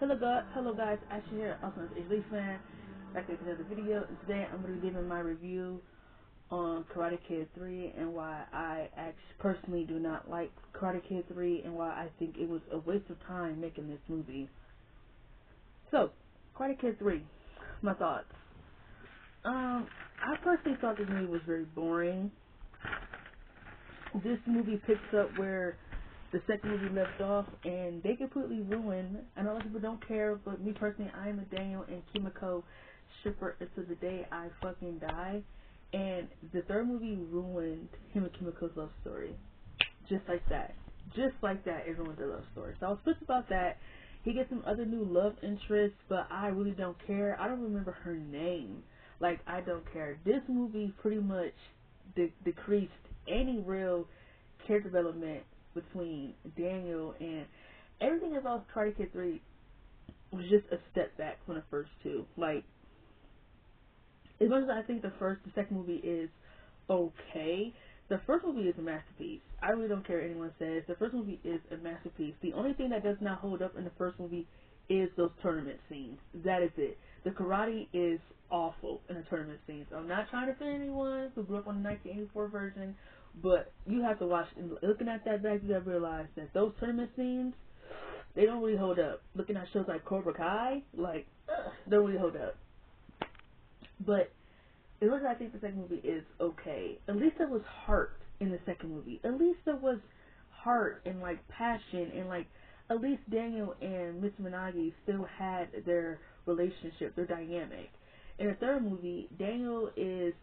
Hello guys, Ashley here, also known as Lee fan, back with another video. And today I'm going to be giving my review on Karate Kid 3 and why I actually personally do not like Karate Kid 3 and why I think it was a waste of time making this movie. So, Karate Kid 3, my thoughts. I personally thought this movie was very boring. This movie picks up where the second movie left off, and they completely ruined. I know a lot of people don't care, but me personally, I am a Daniel and Kimiko shipper until the day I fucking die. And the third movie ruined him and Kimiko's love story, just like that. Just like that, it ruined their love story. So I was pissed about that. He gets some other new love interests, but I really don't care. I don't remember her name. Like, I don't care. This movie pretty much decreased any real character development between Daniel, and everything about Karate Kid 3 was just a step back from the first two. Like, as much as I think the second movie is okay, the first movie is a masterpiece. I really don't care what anyone says. The first movie is a masterpiece. The only thing that does not hold up in the first movie is those tournament scenes. That is it. The karate is awful in the tournament scenes. I'm not trying to offend anyone who grew up on the 1984 version, but you have to watch, and looking at that back, you gotta realize that those tournament scenes, they don't really hold up. Looking at shows like Cobra Kai, like, don't really hold up. But as much as I think the second movie is okay, at least there was heart in the second movie. At least there was heart and, like, passion, and, like, at least Daniel and Mr. Miyagi still had their relationship, their dynamic. In the third movie, Daniel is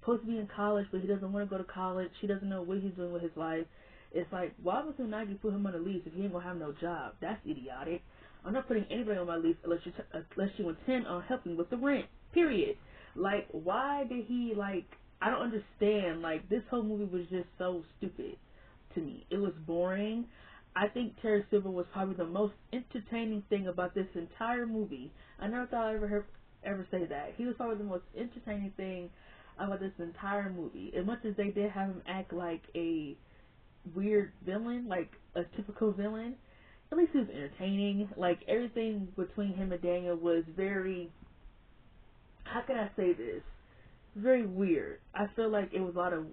supposed to be in college, but he doesn't want to go to college. He doesn't know what he's doing with his life. It's like, why would Miyagi put him on a lease if he ain't gonna have no job? That's idiotic. I'm not putting anybody on my lease unless you intend on helping with the rent. Period. Like, why did he, like, I don't understand. Like, this whole movie was just so stupid to me. It was boring. I think Terry Silver was probably the most entertaining thing about this entire movie. I never thought I'd ever say that. He was probably the most entertaining thing about this entire movie. As much as they did have him act like a weird villain, like a typical villain, at least he was entertaining. Like, everything between him and Daniel was very, how can I say this? Very weird. I feel like it was a lot of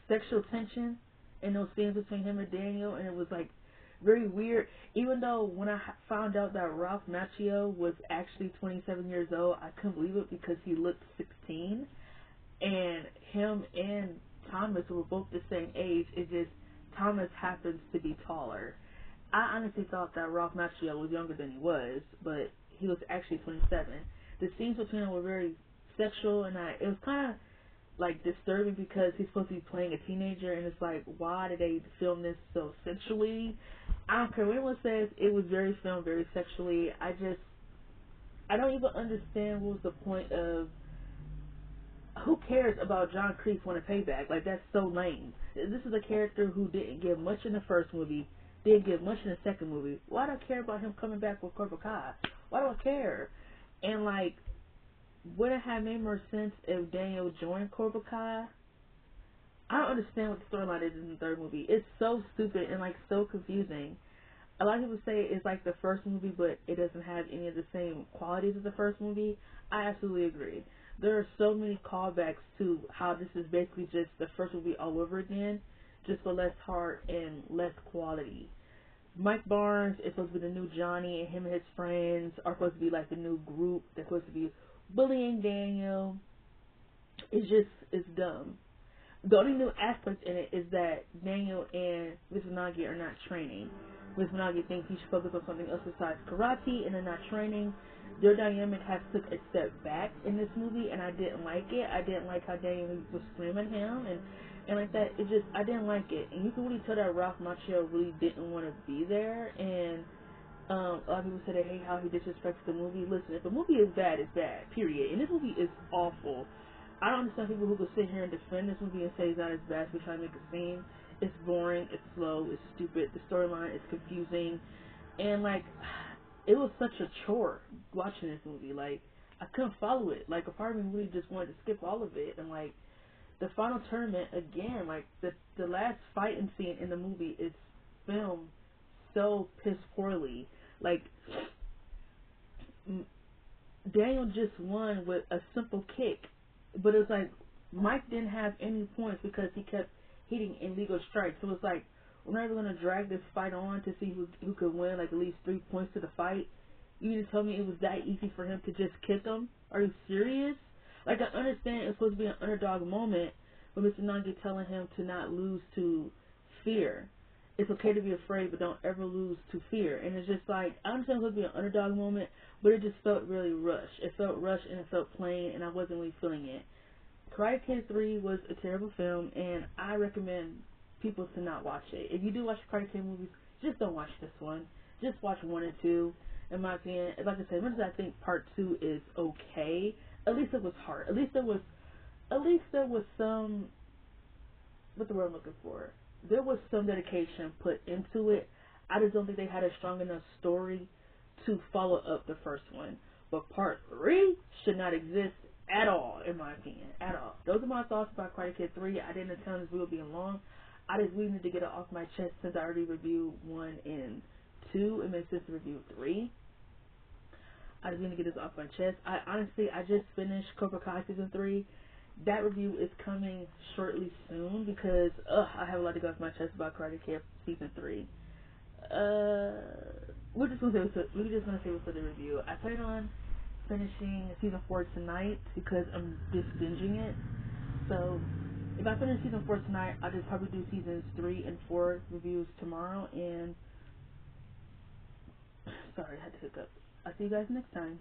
sexual tension in those scenes between him and Daniel, and it was like very weird. Even though when I found out that Ralph Macchio was actually 27 years old, I couldn't believe it because he looked 16, and him and Thomas were both the same age. It's just Thomas happens to be taller. I honestly thought that Ralph Macchio was younger than he was, but he was actually 27. The scenes between them were very sexual, and it was kind of like disturbing because he's supposed to be playing a teenager, and it's like, why did they film this so sexually? I don't care what anyone says, it was very filmed very sexually. I don't even understand what was the point of, who cares about John Kreese wanting payback? Like, that's so lame. This is a character who didn't give much in the first movie, didn't give much in the second movie. Why do I care about him coming back with Cobra Kai? Why do I care? And, like, would it have made more sense if Daniel joined Cobra Kai? I don't understand what the storyline is in the third movie. It's so stupid and, like, so confusing. A lot of people say it's like the first movie, but it doesn't have any of the same qualities as the first movie. I absolutely agree. There are so many callbacks to how this is basically just the first movie all over again, just for less heart and less quality. Mike Barnes is supposed to be the new Johnny, and him and his friends are supposed to be like the new group. They're supposed to be bullying Daniel. It's dumb. The only new aspect in it is that Daniel and Miss Miyagi are not training. Miss Miyagi thinks he should focus on something else besides karate, and they're not training. Their dynamic has took a step back in this movie, and I didn't like it. I didn't like how Daniel was screaming at him, and like that. I didn't like it. And you can really tell that Ralph Macchio really didn't want to be there, and a lot of people say they hate how he disrespects the movie. Listen, if a movie is bad, it's bad, period. And this movie is awful. I don't understand people who could sit here and defend this movie and say it's not as bad as we try to make it seem. It's boring, it's slow, it's stupid, the storyline is confusing, and, like, it was such a chore watching this movie. Like, I couldn't follow it. Like, a part of me really just wanted to skip all of it, and, like, the final tournament, again, like, the last fighting scene in the movie is filmed so piss poorly. Like, Daniel just won with a simple kick, but it was like Mike didn't have any points because he kept hitting illegal strikes. So it was like we're not even gonna drag this fight on to see who could win like at least 3 points to the fight. You mean to tell me it was that easy for him to just kick him? Are you serious? Like I understand it's supposed to be an underdog moment, but Mr. Nagi telling him to not lose to fear. It's okay to be afraid, but don't ever lose to fear. And it's just like I understand it's supposed to be an underdog moment, but it just felt really rushed. It felt rushed and it felt plain, and I wasn't really feeling it. Karate Kid 3 was a terrible film, and I recommend people to not watch it. If you do watch Karate Kid movies, just don't watch this one. Just watch 1 and 2. In my opinion, like I said, much as I think Part 2 is okay, at least it was hard. At least there was some, what the word I'm looking for? There was some dedication put into it. I just don't think they had a strong enough story to follow up the first one. But Part 3 should not exist at all, in my opinion. At all. Those are my thoughts about Karate Kid 3. I didn't intend this video being long. I just needed to get it off my chest since I already reviewed 1 and 2. It makes sense to review 3. I just need to get this off my chest. I just finished Cobra Kai Season 3. That review is coming shortly soon because I have a lot to go off my chest about Karate Kid Season 3. We're just gonna say what's for the review. I plan on finishing Season 4 tonight because I'm just binging it. So if I finish Season 4 tonight, I'll just probably do Seasons 3 and 4 reviews tomorrow. And sorry, I had to hiccup. I'll see you guys next time.